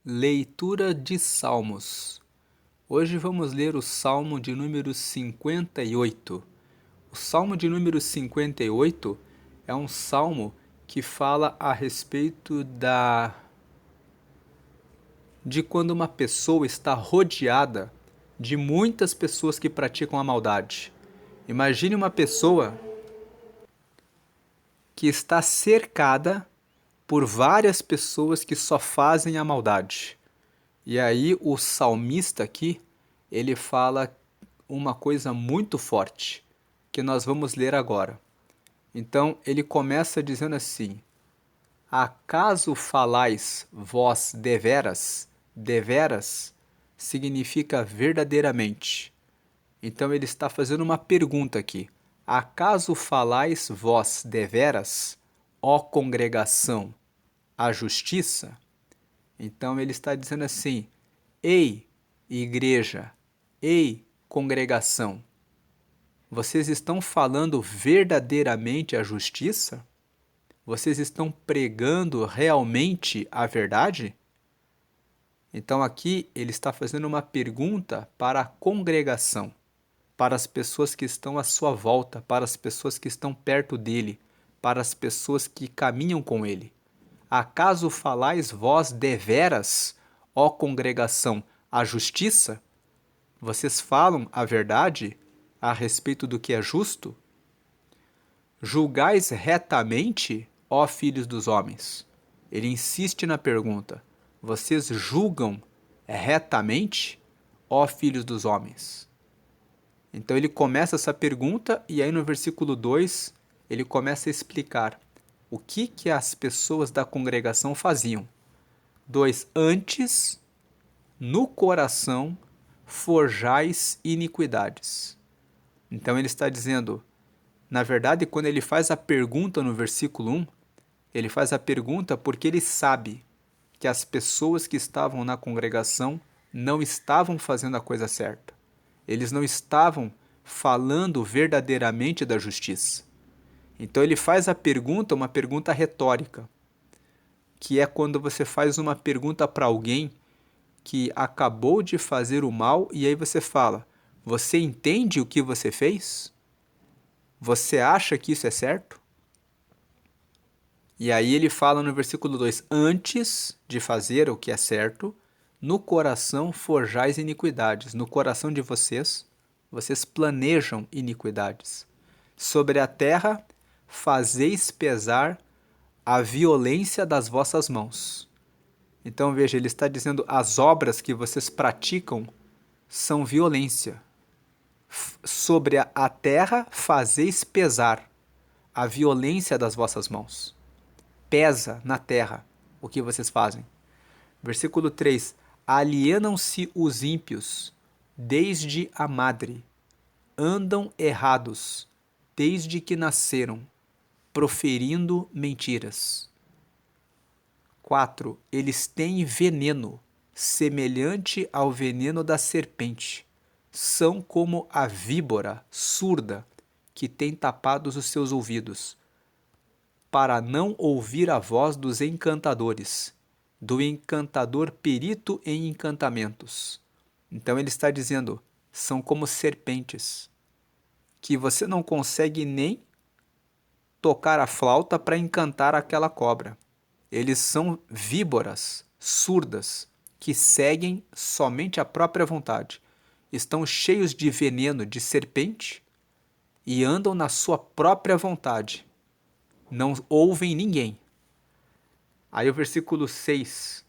Leitura de Salmos. Hoje vamos ler o Salmo de número 58. O Salmo de número 58 é um salmo que fala a respeito de quando uma pessoa está rodeada de muitas pessoas que praticam a maldade. Imagine uma pessoa que está cercada por várias pessoas que só fazem a maldade. E aí o salmista aqui, ele fala uma coisa muito forte, que nós vamos ler agora. Então ele começa dizendo assim: Acaso falais vós deveras? Deveras significa verdadeiramente. Então ele está fazendo uma pergunta aqui. Acaso falais vós deveras, ó congregação, a justiça? Então ele está dizendo assim: Ei, igreja, ei, congregação, vocês estão falando verdadeiramente a justiça? Vocês estão pregando realmente a verdade? Então aqui ele está fazendo uma pergunta para a congregação, para as pessoas que estão à sua volta, para as pessoas que estão perto dele, para as pessoas que caminham com ele. Acaso falais vós deveras, ó congregação, a justiça? Vocês falam a verdade a respeito do que é justo? Julgais retamente, ó filhos dos homens? Ele insiste na pergunta: vocês julgam retamente, ó filhos dos homens? Então ele começa essa pergunta e aí no versículo 2 ele começa a explicar o que as pessoas da congregação faziam. 2. Antes, no coração, forjais iniquidades. Então ele está dizendo, na verdade, quando ele faz a pergunta no versículo 1, ele faz a pergunta porque ele sabe que as pessoas que estavam na congregação não estavam fazendo a coisa certa. Eles não estavam falando verdadeiramente da justiça. Então ele faz a pergunta, uma pergunta retórica, que é quando você faz uma pergunta para alguém que acabou de fazer o mal e aí você fala: você entende o que você fez? Você acha que isso é certo? E aí ele fala no versículo 2: antes de fazer o que é certo, no coração forjais iniquidades. No coração de vocês, vocês planejam iniquidades. Sobre a terra, fazeis pesar a violência das vossas mãos. Então veja, ele está dizendo: as obras que vocês praticam são violência. Sobre a terra fazeis pesar a violência das vossas mãos. Pesa na terra o que vocês fazem. Versículo 3: alienam-se os ímpios desde a madre, andam errados desde que nasceram, proferindo mentiras. 4. Eles têm veneno, semelhante ao veneno da serpente. São como a víbora surda que tem tapados os seus ouvidos, para não ouvir a voz dos encantadores, do encantador perito em encantamentos. Então ele está dizendo, são como serpentes, que você não consegue nem tocar a flauta para encantar aquela cobra. Eles são víboras surdas que seguem somente a própria vontade. Estão cheios de veneno de serpente e andam na sua própria vontade. Não ouvem ninguém. Aí o versículo 6,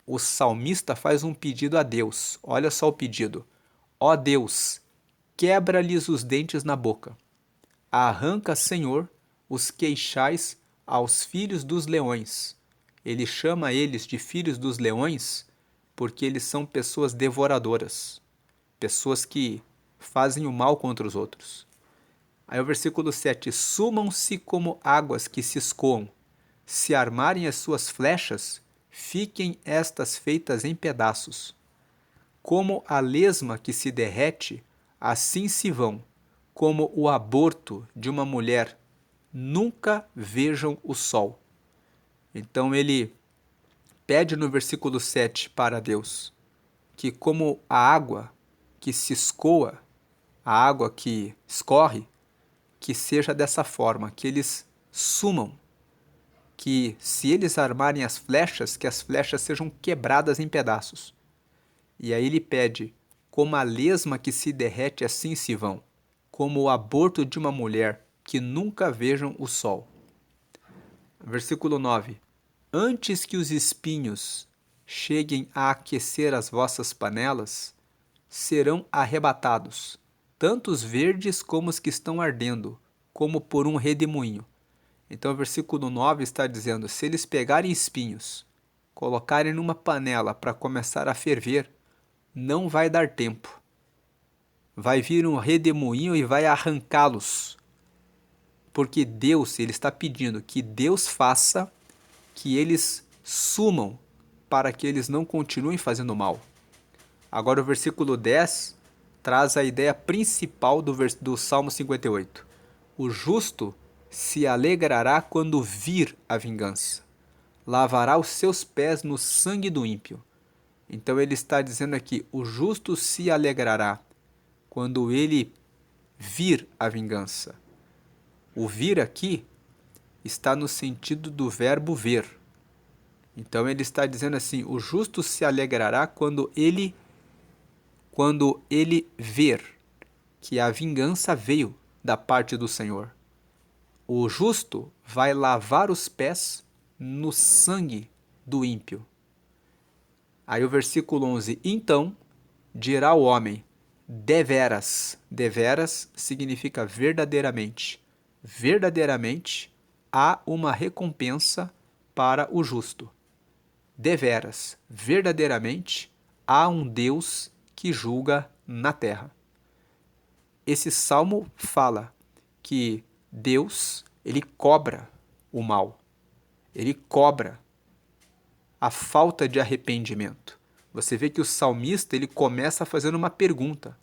o salmista faz um pedido a Deus. Olha só o pedido. Ó Deus, quebra-lhes os dentes na boca. Arranca, Senhor, os queixais aos filhos dos leões. Ele chama eles de filhos dos leões porque eles são pessoas devoradoras, pessoas que fazem o mal contra os outros. Aí o versículo 7, sumam-se como águas que se escoam, se armarem as suas flechas, fiquem estas feitas em pedaços. Como a lesma que se derrete, assim se vão, como o aborto de uma mulher, nunca vejam o sol. Então ele pede no versículo 7 para Deus que, como a água que se escoa, a água que escorre, que seja dessa forma, que eles sumam, que se eles armarem as flechas, que as flechas sejam quebradas em pedaços. E aí ele pede, como a lesma que se derrete, assim se vão, como o aborto de uma mulher, que nunca vejam o sol. Versículo 9. Antes que os espinhos cheguem a aquecer as vossas panelas, serão arrebatados, tanto os verdes como os que estão ardendo, como por um redemoinho. Então o versículo 9 está dizendo, se eles pegarem espinhos, colocarem numa panela para começar a ferver, não vai dar tempo. Vai vir um redemoinho e vai arrancá-los. Porque Deus, ele está pedindo que Deus faça que eles sumam para que eles não continuem fazendo mal. Agora o versículo 10 traz a ideia principal do Salmo 58. O justo se alegrará quando vir a vingança. Lavará os seus pés no sangue do ímpio. Então ele está dizendo aqui, o justo se alegrará quando ele vir a vingança. O vir aqui está no sentido do verbo ver. Então ele está dizendo assim, o justo se alegrará quando ele ver que a vingança veio da parte do Senhor. O justo vai lavar os pés no sangue do ímpio. Aí o versículo 11, então dirá o homem, deveras. Deveras significa verdadeiramente. Verdadeiramente há uma recompensa para o justo. Deveras, verdadeiramente há um Deus que julga na terra. Esse salmo fala que Deus, ele cobra o mal. Ele cobra a falta de arrependimento. Você vê que o salmista, ele começa fazendo uma pergunta.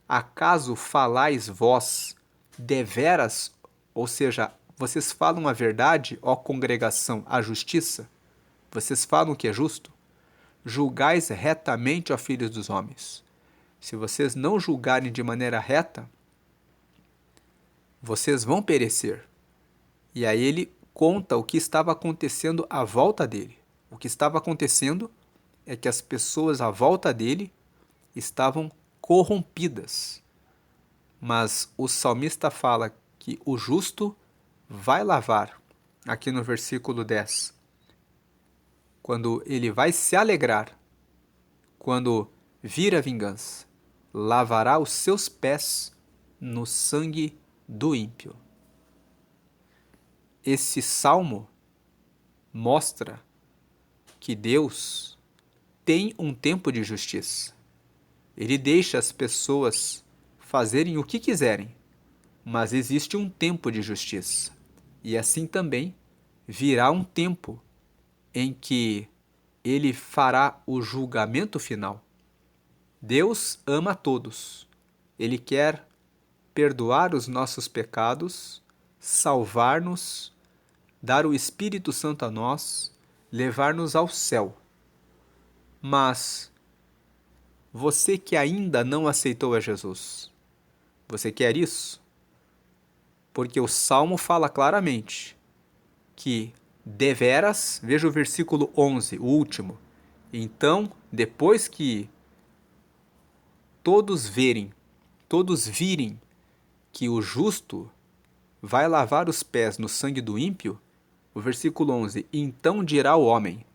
Acaso falais vós deveras? Ou seja, vocês falam a verdade, ó congregação, a justiça? Vocês falam o que é justo? Julgais retamente, ó filhos dos homens. Se vocês não julgarem de maneira reta, vocês vão perecer. E aí ele conta o que estava acontecendo à volta dele. O que estava acontecendo é que as pessoas à volta dele estavam corrompidas. Mas o salmista fala que o justo vai lavar, aqui no versículo 10, quando ele vai se alegrar, quando vir a vingança, lavará os seus pés no sangue do ímpio. Esse salmo mostra que Deus tem um tempo de justiça. Ele deixa as pessoas fazerem o que quiserem, mas existe um tempo de justiça. E assim também virá um tempo em que ele fará o julgamento final. Deus ama a todos. Ele quer perdoar os nossos pecados, salvar-nos, dar o Espírito Santo a nós, levar-nos ao céu. Mas você que ainda não aceitou a Jesus, você quer isso? Porque o Salmo fala claramente que deveras, veja o versículo 11, o último. Então, depois que todos virem que o justo vai lavar os pés no sangue do ímpio, o versículo 11, então dirá o homem,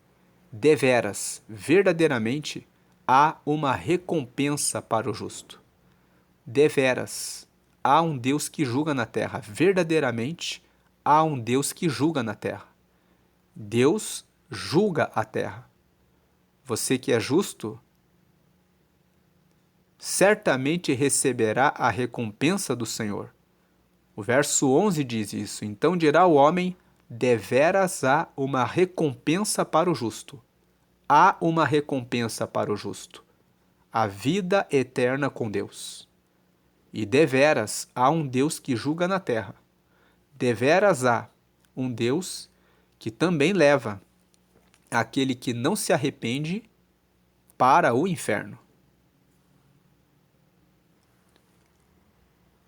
deveras, verdadeiramente, há uma recompensa para o justo. Deveras, há um Deus que julga na terra. Verdadeiramente, há um Deus que julga na terra. Deus julga a terra. Você que é justo, certamente receberá a recompensa do Senhor. O verso 11 diz isso. Então dirá o homem, deveras há uma recompensa para o justo. Há uma recompensa para o justo. A vida eterna com Deus. E deveras há um Deus que julga na terra. Deveras há um Deus que também leva aquele que não se arrepende para o inferno.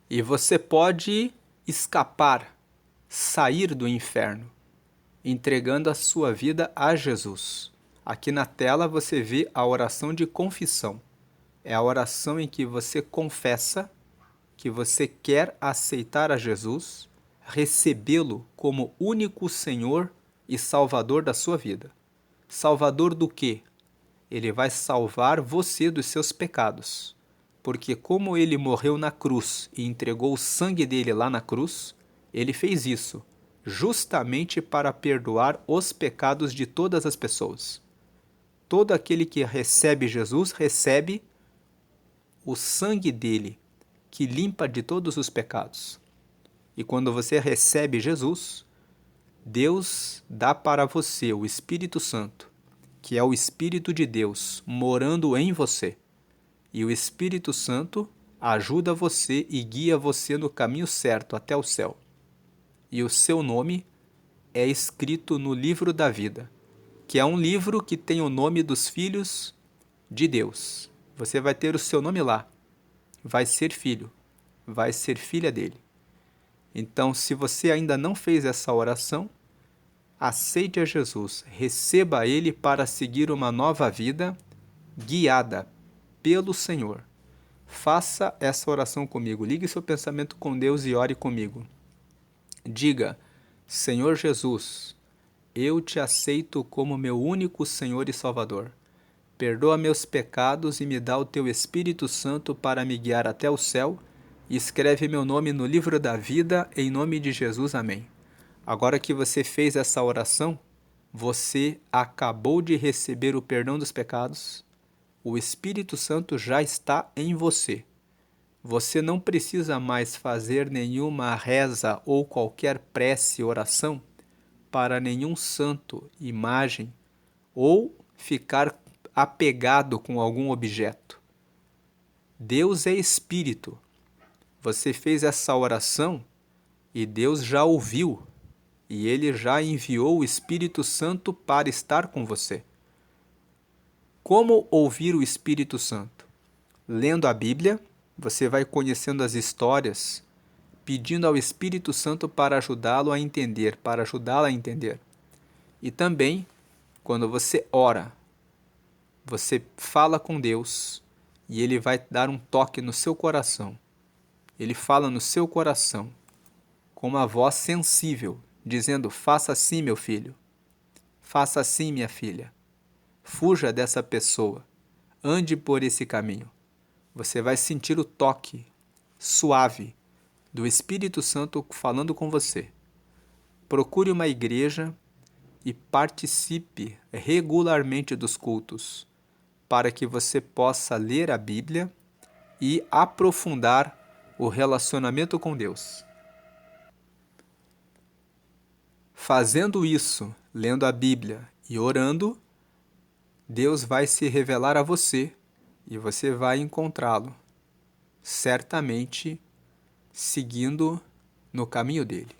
E você pode escapar, sair do inferno, entregando a sua vida a Jesus. Aqui na tela você vê a oração de confissão. É a oração em que você confessa que você quer aceitar a Jesus, recebê-lo como único Senhor e Salvador da sua vida. Salvador do quê? Ele vai salvar você dos seus pecados. Porque como ele morreu na cruz e entregou o sangue dele lá na cruz, ele fez isso justamente para perdoar os pecados de todas as pessoas. Todo aquele que recebe Jesus recebe o sangue dele, que limpa de todos os pecados. E quando você recebe Jesus, Deus dá para você o Espírito Santo, que é o Espírito de Deus morando em você. E o Espírito Santo ajuda você e guia você no caminho certo até o céu. E o seu nome é escrito no livro da vida, que é um livro que tem o nome dos filhos de Deus. Você vai ter o seu nome lá. Vai ser filho, vai ser filha dele. Então, se você ainda não fez essa oração, aceite a Jesus, receba ele para seguir uma nova vida guiada pelo Senhor. Faça essa oração comigo. Ligue seu pensamento com Deus e ore comigo. Diga: Senhor Jesus, eu te aceito como meu único Senhor e Salvador. Perdoa meus pecados e me dá o teu Espírito Santo para me guiar até o céu, e escreve meu nome no livro da vida, em nome de Jesus. Amém. Agora que você fez essa oração, você acabou de receber o perdão dos pecados, o Espírito Santo já está em você. Você não precisa mais fazer nenhuma reza ou qualquer prece, oração para nenhum santo, imagem ou ficar apegado com algum objeto. Deus é Espírito. Você fez essa oração e Deus já ouviu e Ele já enviou o Espírito Santo para estar com você. Como ouvir o Espírito Santo? Lendo a Bíblia, você vai conhecendo as histórias, pedindo ao Espírito Santo para ajudá-lo a entender, para ajudá-la a entender. E também, quando você ora, você fala com Deus e Ele vai dar um toque no seu coração. Ele fala no seu coração com uma voz sensível, dizendo: faça assim, meu filho. Faça assim, minha filha. Fuja dessa pessoa. Ande por esse caminho. Você vai sentir o toque suave do Espírito Santo falando com você. Procure uma igreja e participe regularmente dos cultos, para que você possa ler a Bíblia e aprofundar o relacionamento com Deus. Fazendo isso, lendo a Bíblia e orando, Deus vai se revelar a você e você vai encontrá-lo, certamente seguindo no caminho dele.